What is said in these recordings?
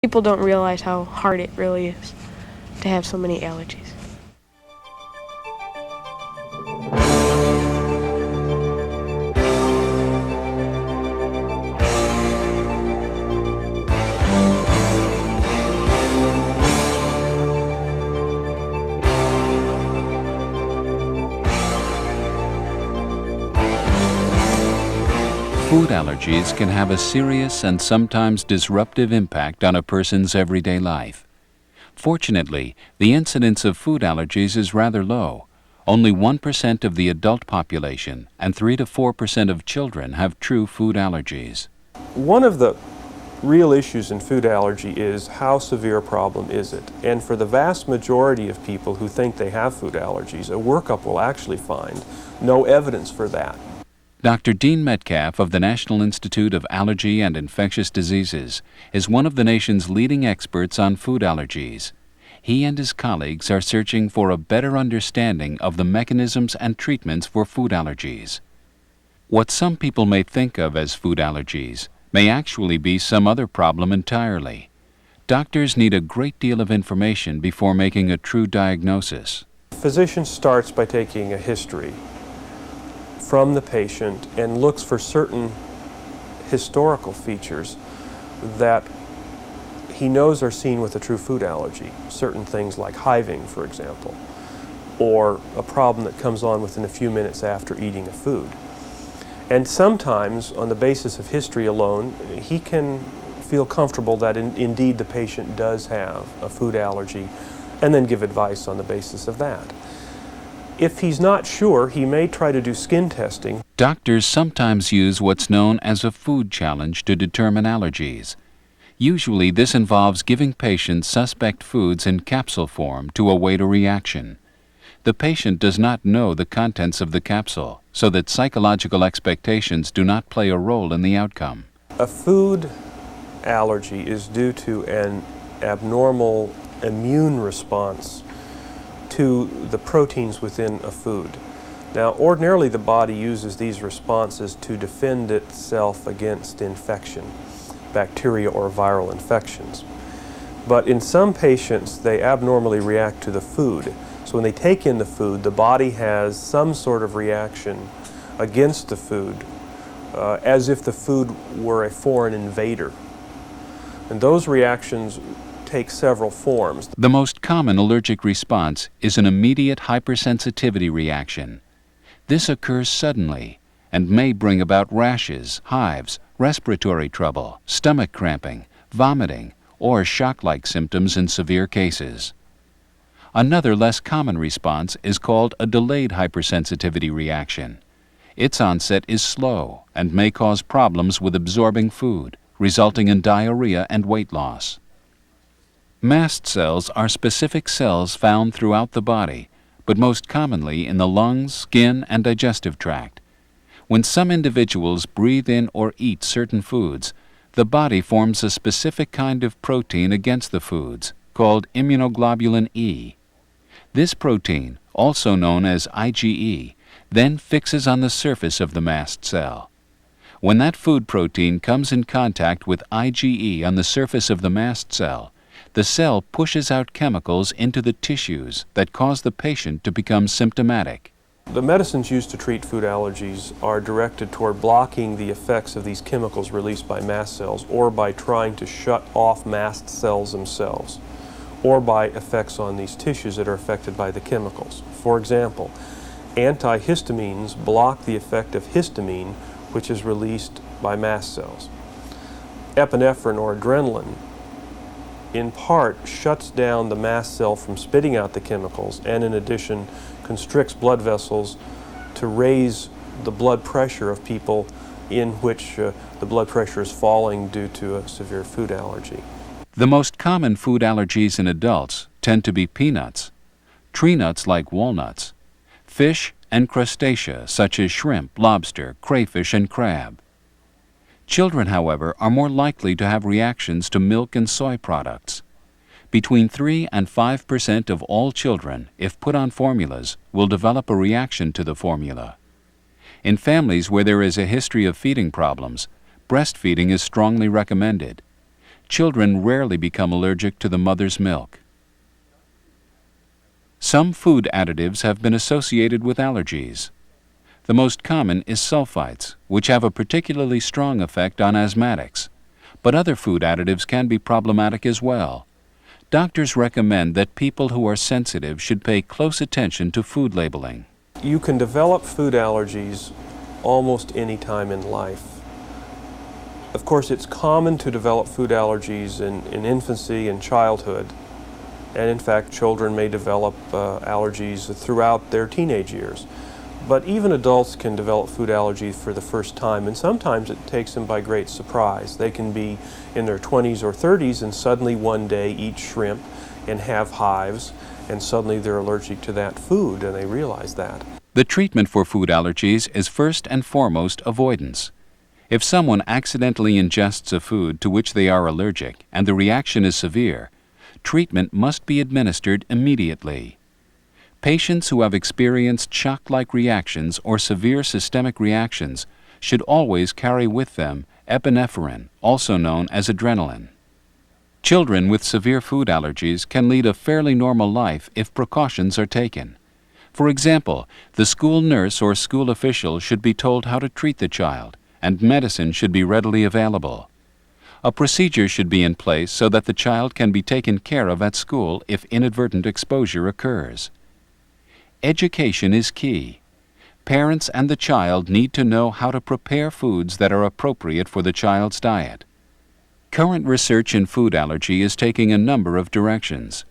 People don't realize how hard it really is to have so many allergies. Food allergies can have a serious and sometimes disruptive impact on a person's everyday life. Fortunately, the incidence of food allergies is rather low. Only 1% of the adult population and 3 to 4% of children have true food allergies. One of the real issues in food allergy is how severe a problem is it? And for the vast majority of people who think they have food allergies, a workup will actually find no evidence for that. Dr. Dean Metcalf of the National Institute of Allergy and Infectious Diseases is one of the nation's leading experts on food allergies. He and his colleagues are searching for a better understanding of the mechanisms and treatments for food allergies. What some people may think of as food allergies may actually be some other problem entirely. Doctors need a great deal of information before making a true diagnosis. The physician starts by taking a history from the patient and looks for certain historical features that he knows are seen with a true food allergy. Certain things like hiving, for example, or a problem that comes on within a few minutes after eating a food. And sometimes, on the basis of history alone, he can feel comfortable that indeed the patient does have a food allergy, and then give advice on the basis of that. If he's not sure, he may try to do skin testing. Doctors sometimes use what's known as a food challenge to determine allergies. Usually this involves giving patients suspect foods in capsule form to await a reaction. The patient does not know the contents of the capsule, so that psychological expectations do not play a role in the outcome. A food allergy is due to an abnormal immune response to the proteins within a food. Now, ordinarily the body uses these responses to defend itself against infection, bacteria or viral infections. But in some patients, they abnormally react to the food. So when they take in the food, the body has some sort of reaction against the food, as if the food were a foreign invader. And those reactions take several forms. The most common allergic response is an immediate hypersensitivity reaction. This occurs suddenly and may bring about rashes, hives, respiratory trouble, stomach cramping, vomiting, or shock-like symptoms in severe cases. Another less common response is called a delayed hypersensitivity reaction. Its onset is slow and may cause problems with absorbing food, resulting in diarrhea and weight loss. Mast cells are specific cells found throughout the body, but most commonly in the lungs, skin, and digestive tract. When some individuals breathe in or eat certain foods, the body forms a specific kind of protein against the foods, called immunoglobulin E. This protein, also known as IgE, then fixes on the surface of the mast cell. When that food protein comes in contact with IgE on the surface of the mast cell, the cell pushes out chemicals into the tissues that cause the patient to become symptomatic. The medicines used to treat food allergies are directed toward blocking the effects of these chemicals released by mast cells, or by trying to shut off mast cells themselves, or by effects on these tissues that are affected by the chemicals. For example, antihistamines block the effect of histamine, which is released by mast cells. Epinephrine or adrenaline in part shuts down the mast cell from spitting out the chemicals, and in addition constricts blood vessels to raise the blood pressure of people in which the blood pressure is falling due to a severe food allergy. The most common food allergies in adults tend to be peanuts, tree nuts like walnuts, fish and crustacea such as shrimp, lobster, crayfish, and crab. Children, however, are more likely to have reactions to milk and soy products. Between 3 and 5% of all children, if put on formulas, will develop a reaction to the formula. In families where there is a history of feeding problems, breastfeeding is strongly recommended. children rarely become allergic to the mother's milk. Some food additives have been associated with allergies. The most common is sulfites, which have a particularly strong effect on asthmatics. But other food additives can be problematic as well. Doctors recommend that people who are sensitive should pay close attention to food labeling. You can develop food allergies almost any time in life. Of course, it's common to develop food allergies in infancy and childhood. And in fact, children may develop allergies throughout their teenage years. But even adults can develop food allergies for the first time, and sometimes it takes them by great surprise. They can be in their 20s or 30s and suddenly one day eat shrimp and have hives, and suddenly they're allergic to that food and they realize that. The treatment for food allergies is first and foremost avoidance. If someone accidentally ingests a food to which they are allergic and the reaction is severe, treatment must be administered immediately. Patients who have experienced shock-like reactions or severe systemic reactions should always carry with them epinephrine, also known as adrenaline. Children with severe food allergies can lead a fairly normal life if precautions are taken. For example, the school nurse or school official should be told how to treat the child, and medicine should be readily available. A procedure should be in place so that the child can be taken care of at school if inadvertent exposure occurs. Education is key. Parents and the child need to know how to prepare foods that are appropriate for the child's diet. Current research in food allergy is taking a number of directions.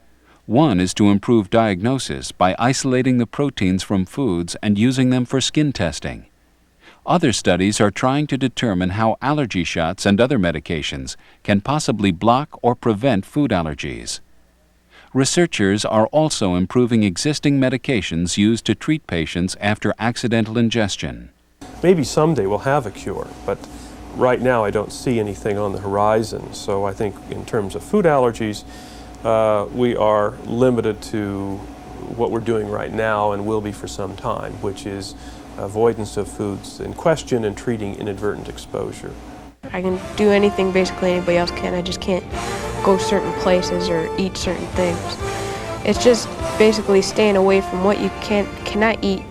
One is to improve diagnosis by isolating the proteins from foods and using them for skin testing. Other studies are trying to determine how allergy shots and other medications can possibly block or prevent food allergies. Researchers are also improving existing medications used to treat patients after accidental ingestion. Maybe someday we'll have a cure, but right now I don't see anything on the horizon. So I think in terms of food allergies, we are limited to what we're doing right now and will be for some time, which is avoidance of foods in question and treating inadvertent exposure. I can do anything basically anybody else can. I just can't go certain places or eat certain things. It's just basically staying away from what you cannot eat,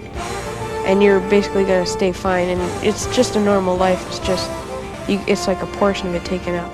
and you're basically going to stay fine. And it's just a normal life. It's just, it's like a portion of it taken out.